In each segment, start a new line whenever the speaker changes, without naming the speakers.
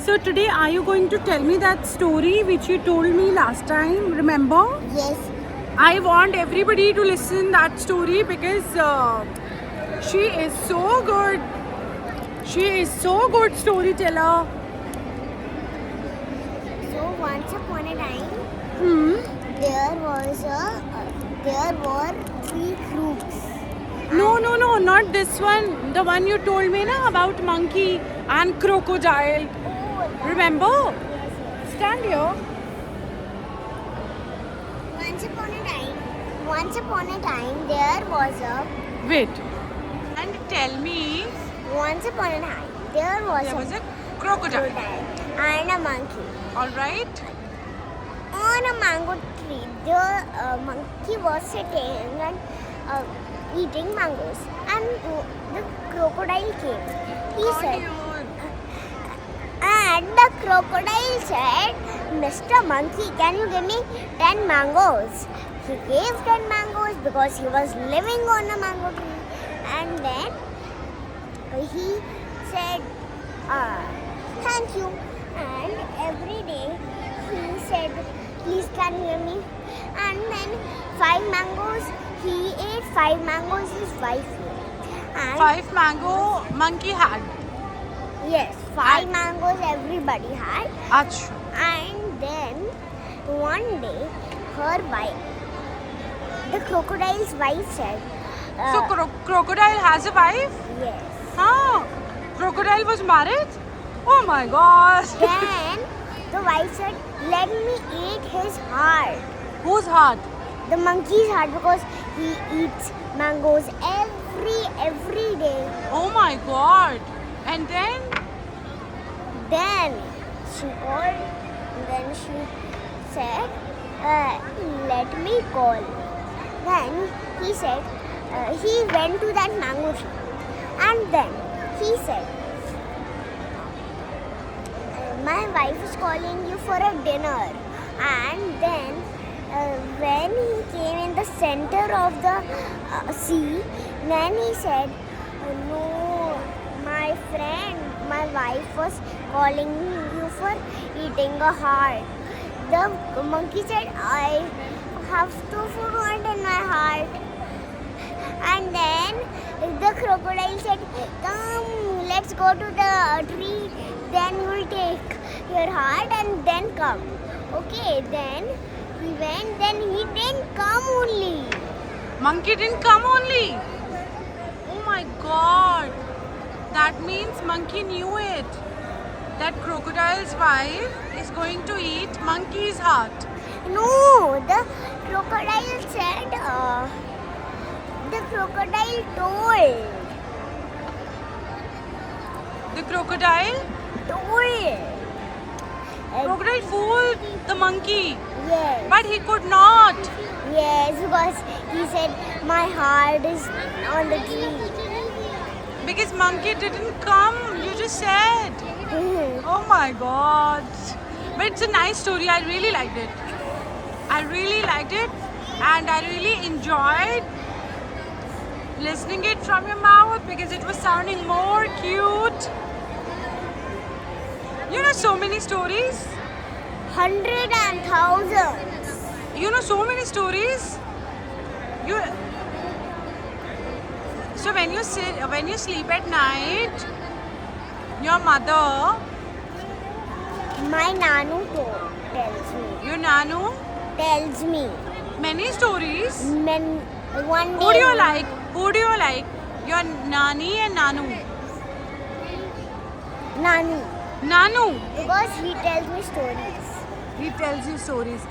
So today, are you going to tell me that story which you told me last time? Remember?
Yes.
I want everybody to listen that story because she is so good. She is so good storyteller.
So once upon a time,
Hmm.
there were three groups.
No, not this one. The one you told me na about monkey and crocodile. Remember? Stand here.
Once upon a time, there was a.
Wait. And tell me,
Once upon a time, there was
a crocodile.
and a monkey.
All right.
On a mango tree, the monkey was sitting and eating mangoes, and the crocodile came. And the crocodile said, "Mr. Monkey, can you give me 10 mangoes?" He gave 10 mangoes because he was living on a mango tree. And then he said, "Thank you." And every day he said, "Please, can you give me?" And then 5 mangoes, he ate 5 mangoes his wife ate. And
5 mango monkey had.
yes, 5 mangoes everybody had.
Achha.
And then one day, her wife, the crocodile's wife said,
So crocodile has a wife?
yes.
Huh? Crocodile was married? Oh my gosh.
Then the wife said, "Let me eat his heart."
Whose heart?
The monkey's heart, because he eats mangoes every day.
Oh my god. And then?
Then she said, "Let me call." Then he said, he went to that mango tree, and then he said, "My wife is calling you for a dinner." And then when he came in the center of the sea, then he said, "No, my friend, my wife was calling you for eating a heart." The monkey said, "I have to forgotten my heart." And then the crocodile said, "Come, let's go to the tree, then you will take your heart and then come." Okay, then he went, then he didn't come only.
Monkey didn't come only. Oh my god. That means monkey knew it. That crocodile's wife is going to eat monkey's heart.
No, the crocodile said, the crocodile told.
The crocodile? Crocodile fooled the monkey.
Yes.
But he could not.
Yes, because he said, "My heart is on the tree."
Because monkey didn't come. You just said. Oh my god. But it's a nice story. I really liked it. I really liked it. And I really enjoyed listening it from your mouth because it was sounding more cute. You know so many stories.
Hundred and thousands.
You know so many stories. You. So when you sleep at night, your mother,
My nanu tells me.
your nanu,
Tells me.
many stories.
One day.
Who do you like? Who do you like? Your nani and nanu?
Nanu.
Nanu.
Because he tells me stories.
He tells you stories.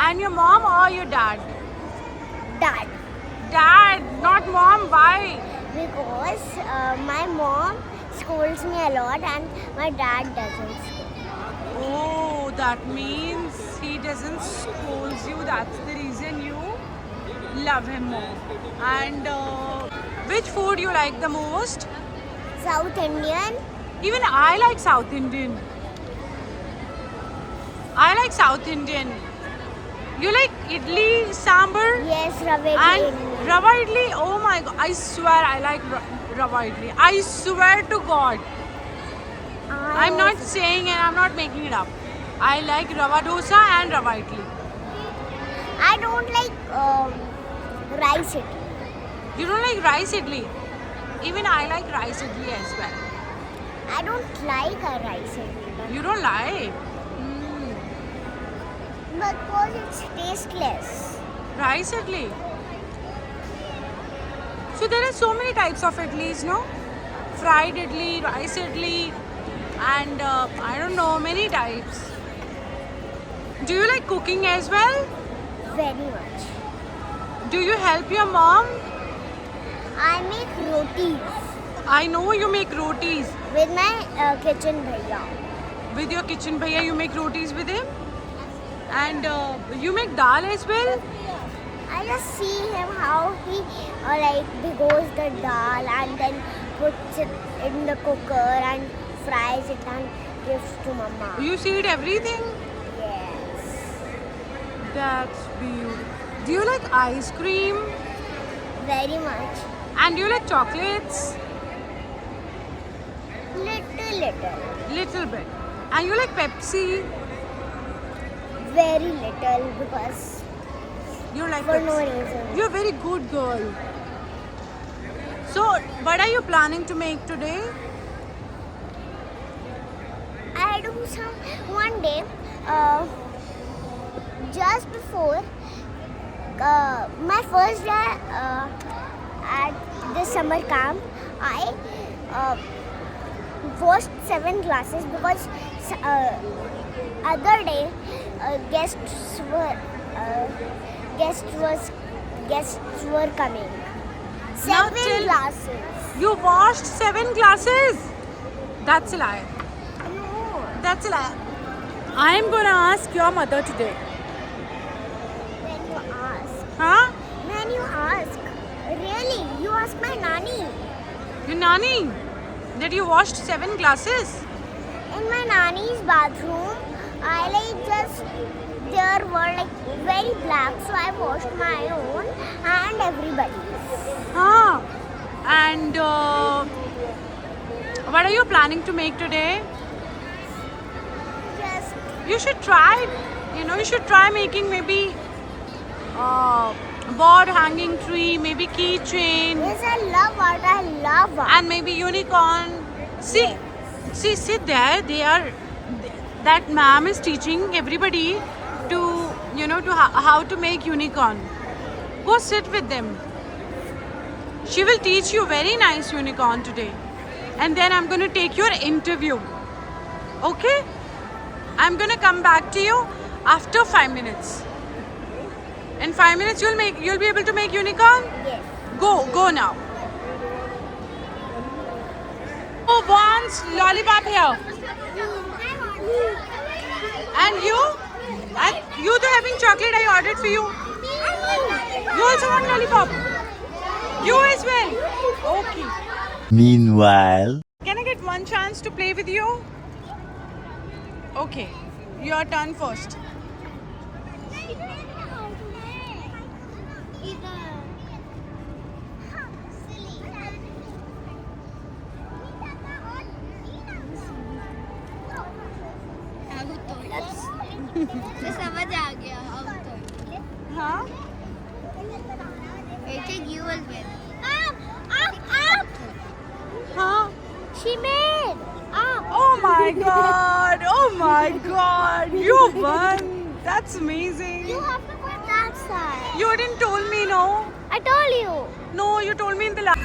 And your mom or your dad?
Dad.
Dad, not mom. Why?
Because my mom scolds me a lot and my dad doesn't scold.
Oh, that means he doesn't scold you. That's the reason you love him more. And which food you like the most?
South Indian.
Even I like South Indian. I like South Indian. You like idli, sambar?
Yes, Rava
And
idli.
rava idli? Oh my god, I swear I like rava idli. I swear to God. I'm not saying and I'm not making it up. I like rava dosa and rava idli.
I don't like rice idli.
You don't like rice idli? Even I like rice idli as well.
I don't like a rice idli.
You don't like?
Because it's tasteless.
Rice idli. So there are so many types of idlis, no? Fried idli, rice idli, and I don't know, many types. Do you like cooking as well?
Very much.
Do you help your mom?
I make rotis
I know you make rotis.
with my kitchen bhaiya.
With your kitchen bhaiya, you make rotis with him? And you make dal as well?
I just see him how he goes the dal and then puts it in the cooker and fries it and gives to mama.
You see it everything?
Yes.
That's beautiful. Do you like ice cream?
Very much.
And do you like chocolates?
Little.
Little bit. And you like Pepsi?
Very little because
You like
for
Pepsi?
no reason.
You're a very good girl. So, what are you planning to make today?
I do one day, just before my first day at the summer camp, I washed 7 glasses because other day guests were coming.
Now
7 glasses.
You washed 7 glasses? That's a lie.
No.
That's a lie. I am gonna ask your mother today.
When you ask.
Huh?
When you ask. Really? You ask my nanny.
Your nanny? That you washed 7 glasses?
In my nanny's bathroom, there were very black, so I washed my own and everybody's.
Huh? And what are you planning to make today?
Just
You should try, you should try making maybe board hanging tree, maybe keychain,
yes, I love art.
and maybe unicorn. See, sit there. That ma'am is teaching everybody to, how to make unicorn. Go sit with them. She will teach you very nice unicorn today. And then I'm going to take your interview. Okay? I'm going to come back to you after 5 minutes. In 5 minutes you'll be able to make unicorn?
Yes.
Go now. Who wants lollipop here? And you? And you too having chocolate I ordered for you. You also want lollipop? You as well? Okay.
Meanwhile,
Can I get one chance to play with you? Okay. Your turn first.
तो समझ आ गया अब तो
Huh?
you as well.
Huh?
She made
Oh my god! Oh my god! You won! That's amazing.
You have to put that side.
You didn't told me, no?
I told you.
No, you told me in the last.